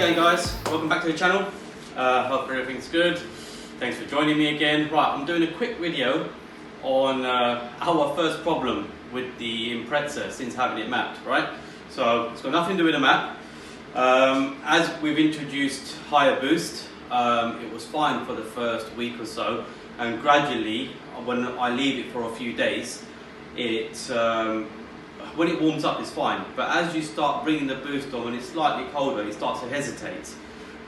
going, guys? Welcome back to the channel. Hope everything's good. Thanks for joining me again. Right, I'm doing a quick video on our first problem with the Impreza since having it mapped, right? So it's got nothing to do with the map. As we've introduced higher boost, it was fine for the first week or so, and gradually, when I leave it for a few days, when it warms up it's fine, but as you start bringing the boost on, when it's slightly colder, it starts to hesitate.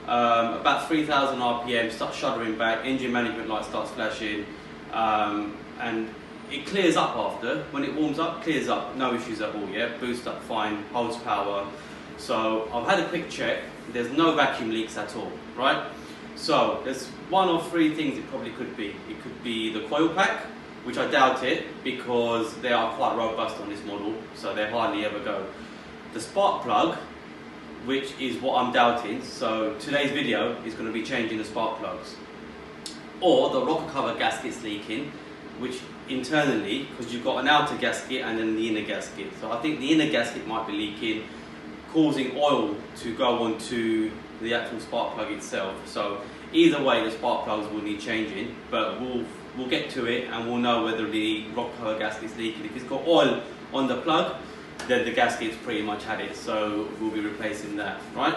About 3000 RPM, starts shuddering back, engine management light starts flashing, and it clears up after. When it warms up, clears up, no issues at all, yeah? Boost up fine, holds power. So I've had a quick check, there's no vacuum leaks at all, right? So there's one of three things it probably could be. It could be the coil pack, which I doubt it because they are quite robust on this model, so they hardly ever go. The spark plug, which is what I'm doubting, so today's video is going to be changing the spark plugs. Or the rocker cover gasket's leaking, which internally, because you've got an outer gasket and then the inner gasket. So I think the inner gasket might be leaking, causing oil to go onto the actual spark plug itself. So either way, the spark plugs will need changing, but we'll get to it and we'll know whether the rocker cover gasket's leaking. If it's got oil on the plug, then the gasket's pretty much had it, so we'll be replacing that, right?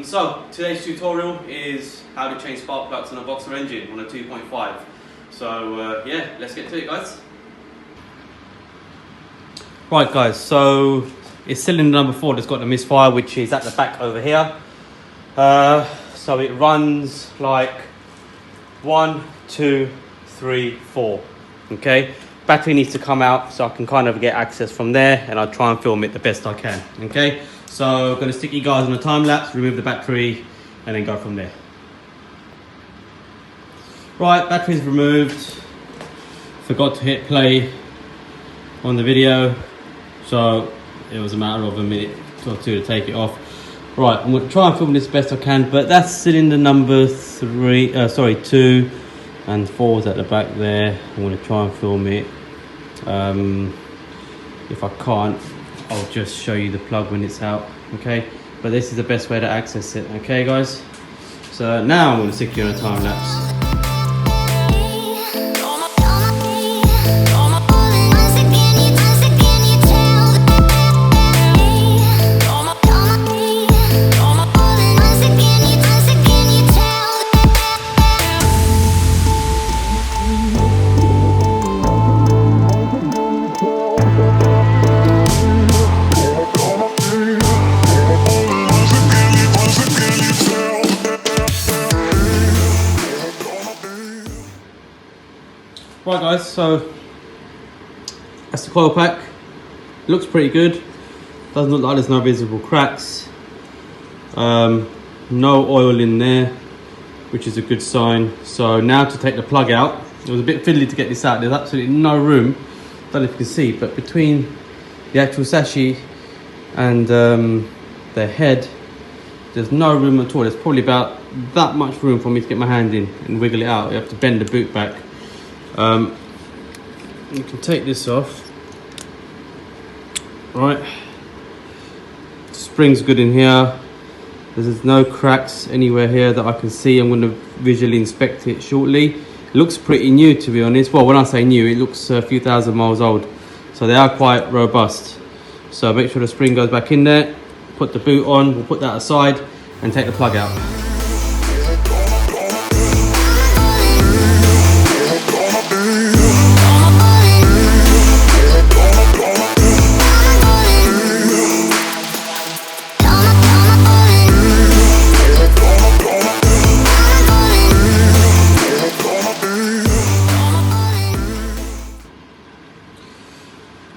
So today's tutorial is how to change spark plugs on a boxer engine on a 2.5. So yeah, let's get to it, guys. Right, guys, so it's cylinder number 4 that's got the MISFIRE, which is at the back over here. So it runs like 1, 2, 3, 4. Okay, battery needs to come out so I can kind of get access from there, and I'll try and film it the best I can. Okay, so I'm going to stick you guys on a time lapse, remove the battery, and then go from there. Right, battery's removed. Forgot to hit play on the video, so it was a matter of a minute or two to take it off. Right, I'm going to try and film this best I can, but that's cylinder number 2 and 4 is at the back there. I'm going to try and film it. If I can't, I'll just show you the plug when it's out, okay? But this is the best way to access it, okay guys? So now I'm going to stick you on a time lapse. Right guys, so that's the coil pack. Looks pretty good. Doesn't look like there's no visible cracks. No oil in there, which is a good sign. So now to take the plug out. It was a bit fiddly to get this out. There's absolutely no room. Don't know if you can see, but between the actual sashi and the head, there's no room at all. There's probably about that much room for me to get my hand in and wiggle it out. You have to bend the boot back. You can take this off, right? Spring's good in here. There's no cracks anywhere here that I can see. I'm going to visually inspect it shortly. It looks pretty new, to be honest. Well, when I say new, it looks a few thousand miles old, so they are quite robust. So make sure the spring goes back in there, put the boot on, we'll put that aside and take the plug out.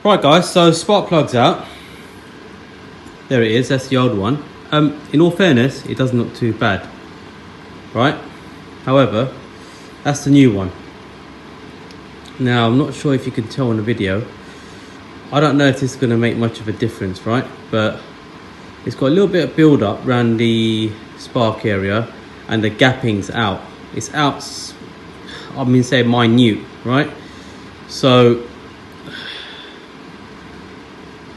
Right guys, so spark plug's out. There it is, that's the old one. In all fairness, it doesn't look too bad, right? However, that's the new one. Now, I'm not sure if you can tell on the video. I don't know if this is going to make much of a difference, right? But it's got a little bit of build up around the spark area, and the gapping's out. It's out, I mean, say minute, right? So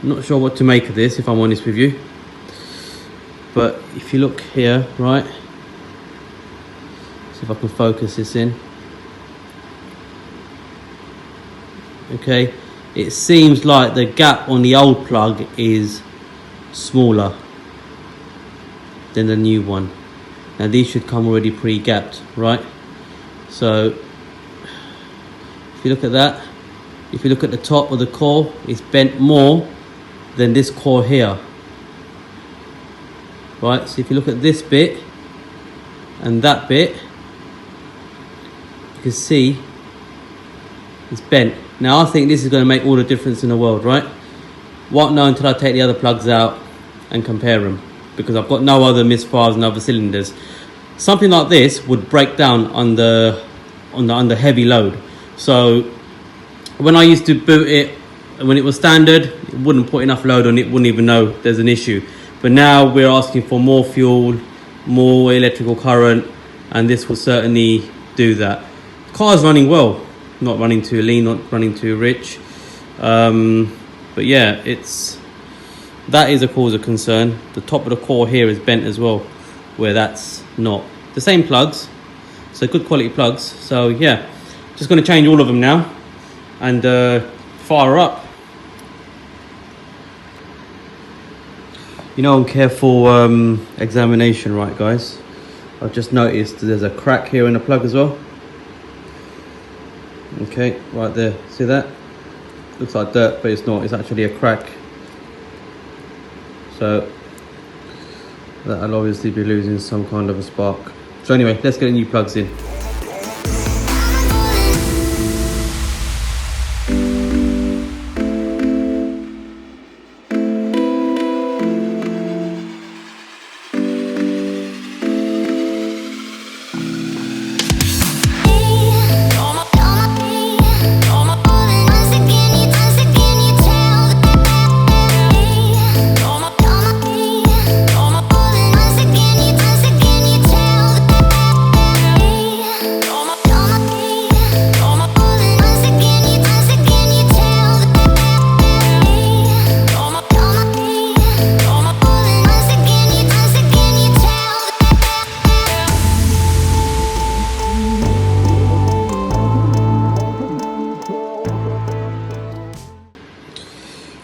I'm not sure what to make of this, if I'm honest with you. But if you look here, right, see if I can focus this in. Okay, it seems like the gap on the old plug is smaller than the new one. Now these should come already pre-gapped, right? So if you look at that, if you look at the top of the core, it's bent more than this core here, right? So if you look at this bit and that bit, you can see it's bent. Now I think this is going to make all the difference in the world, right? Won't know until I take the other plugs out and compare them, because I've got no other misfires and other cylinders. Something like this would break down under heavy load. So when I used to boot it, when it was standard, it wouldn't put enough load on it, wouldn't even know there's an issue. But now we're asking for more fuel, more electrical current, and this will certainly do that. The car's running well, not running too lean, not running too rich. But yeah, that is a cause of concern. The top of the core here is bent as well, where that's not. The same plugs, so good quality plugs. So yeah, just going to change all of them now and fire up. You know, on careful examination, right guys, I've just noticed there's a crack here in the plug as well. Okay, right there, see that? Looks like dirt, but it's not, it's actually a crack. So that'll obviously be losing some kind of a spark. So anyway, let's get the new plugs in.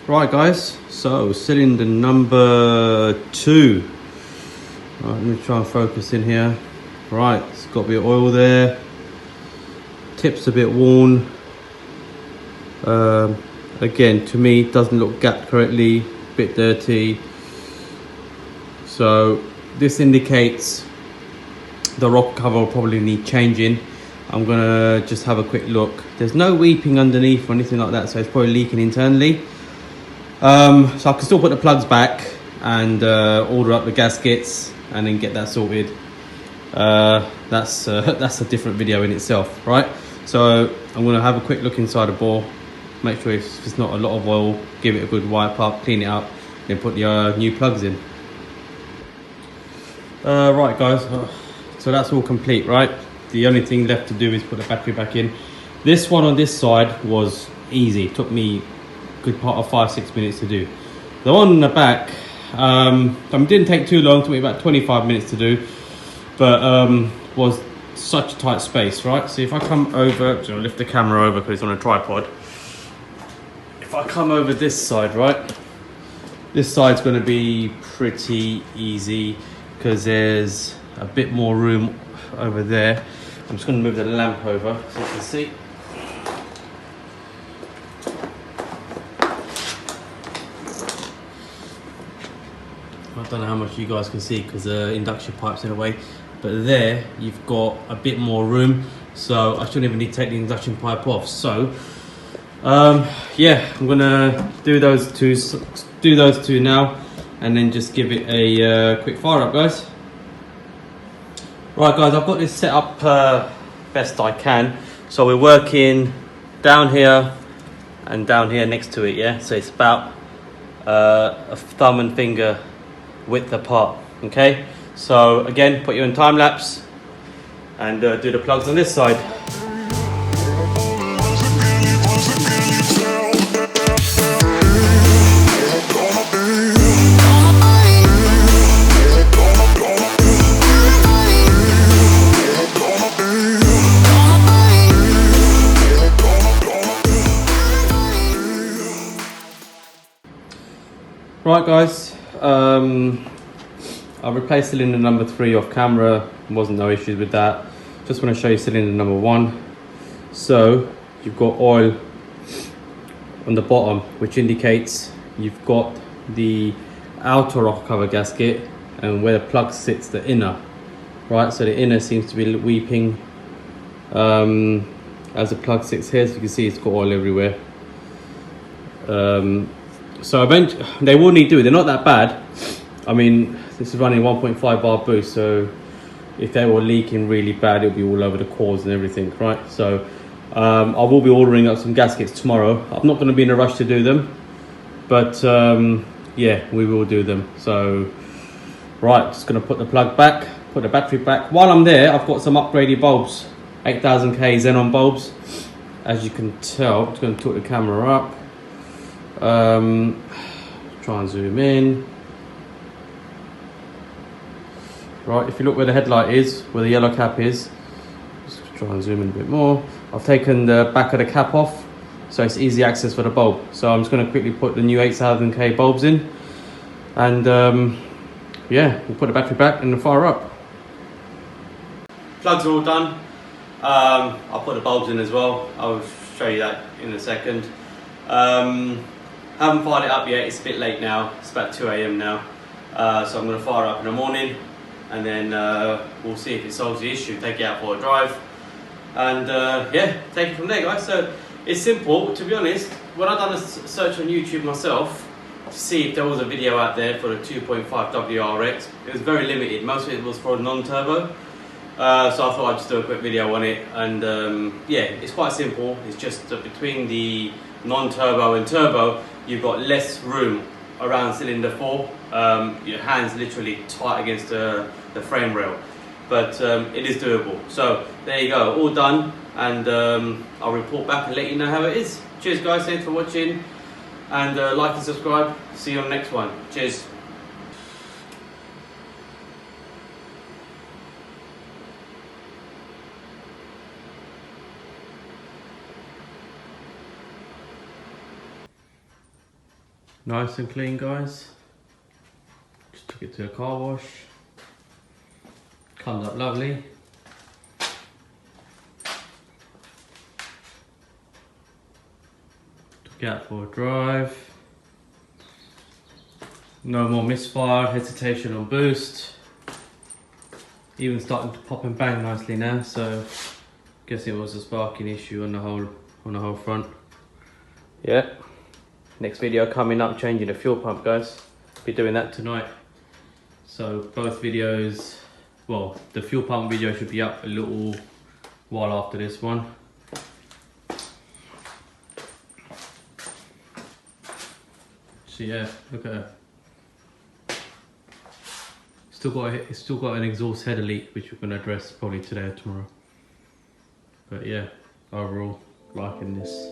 Right guys, so cylinder number 2. Right, let me try and focus in here. Right, it's got a bit of oil there. Tip's a bit worn. Again, to me, it doesn't look gapped correctly, a bit dirty. So this indicates the rocker cover will probably need changing. I'm gonna just have a quick look. There's no weeping underneath or anything like that, so it's probably leaking internally. So I can still put the plugs back and order up the gaskets and then get that sorted. That's a different video in itself, right? So I'm going to have a quick look inside the bore, make sure if there's not a lot of oil, give it a good wipe up, clean it up, then put the new plugs in. Right guys, so that's all complete, right? The only thing left to do is put the battery back in. This one on this side was easy, it took me good part of 5-6 minutes to do. The one on the back didn't take too long, took me about 25 minutes to do, but was such a tight space, right? So if I come over, so I'll lift the camera over because it's on a tripod. If I come over this side, right, this side's going to be pretty easy because there's a bit more room over there. I'm just going to move the lamp over so you can see. I don't know how much you guys can see because the induction pipe's in the way, but there you've got a bit more room, so I shouldn't even need to take the induction pipe off. So yeah, I'm gonna do those two now and then just give it a quick fire up, guys. Right guys, I've got this set up best I can. So we're working down here and down here next to it, yeah? So it's about a thumb and finger width apart, okay? So again, put you in time lapse and do the plugs on this side. Right guys, I replaced cylinder number 3 off camera, wasn't no issues with that. Just want to show you cylinder number 1. So you've got oil on the bottom, which indicates you've got the outer rocker cover gasket and where the plug sits, the inner. Right, so the inner seems to be weeping as the plug sits here. So you can see it's got oil everywhere. So eventually they will need doing. They're not that bad. I mean, this is running 1.5 bar boost, so if they were leaking really bad, it'll be all over the cores and everything, right? So I will be ordering up some gaskets tomorrow. I'm not going to be in a rush to do them, but yeah, we will do them. So right, just going to put the plug back, put the battery back. While I'm there, I've got some upgraded bulbs, 8000K xenon bulbs. As you can tell, I'm just going to tilt the camera up. Try and zoom in. Right, if you look where the headlight is, where the yellow cap is, just try and zoom in a bit more. I've taken the back of the cap off, so it's easy access for the bulb. So I'm just going to quickly put the new 8000K bulbs in, and yeah, we'll put the battery back and fire up. Plugs are all done. I'll put the bulbs in as well. I'll show you that in a second. Haven't fired it up yet, it's a bit late now, it's about 2 AM now. So I'm going to fire it up in the morning, and then we'll see if it solves the issue, take it out for a drive, and yeah, take it from there guys. So it's simple, to be honest. When I done a search on YouTube myself to see if there was a video out there for the 2.5 WRX, it was very limited. Most of it was for a non-turbo. So I thought I'd just do a quick video on it, and yeah, it's quite simple. It's just between the non-turbo and turbo, you've got less room around cylinder 4. Your hands literally tight against the frame rail, but it is doable. So there you go, all done, and I'll report back and let you know how it is. Cheers guys, thanks for watching, and like and subscribe. See you on the next one. Cheers. Nice and clean guys. Just took it to a car wash. Comes up lovely. Took it out for a drive. No more misfire, hesitation on boost. Even starting to pop and bang nicely now, so guess it was a sparking issue on the whole front. Yeah. Next video coming up, changing the fuel pump guys. Be doing that tonight. So both videos, well, the fuel pump video should be up a little while after this one. So yeah, look at her. It's still got an exhaust header leak, which we're going to address probably today or tomorrow. But yeah, overall, liking this.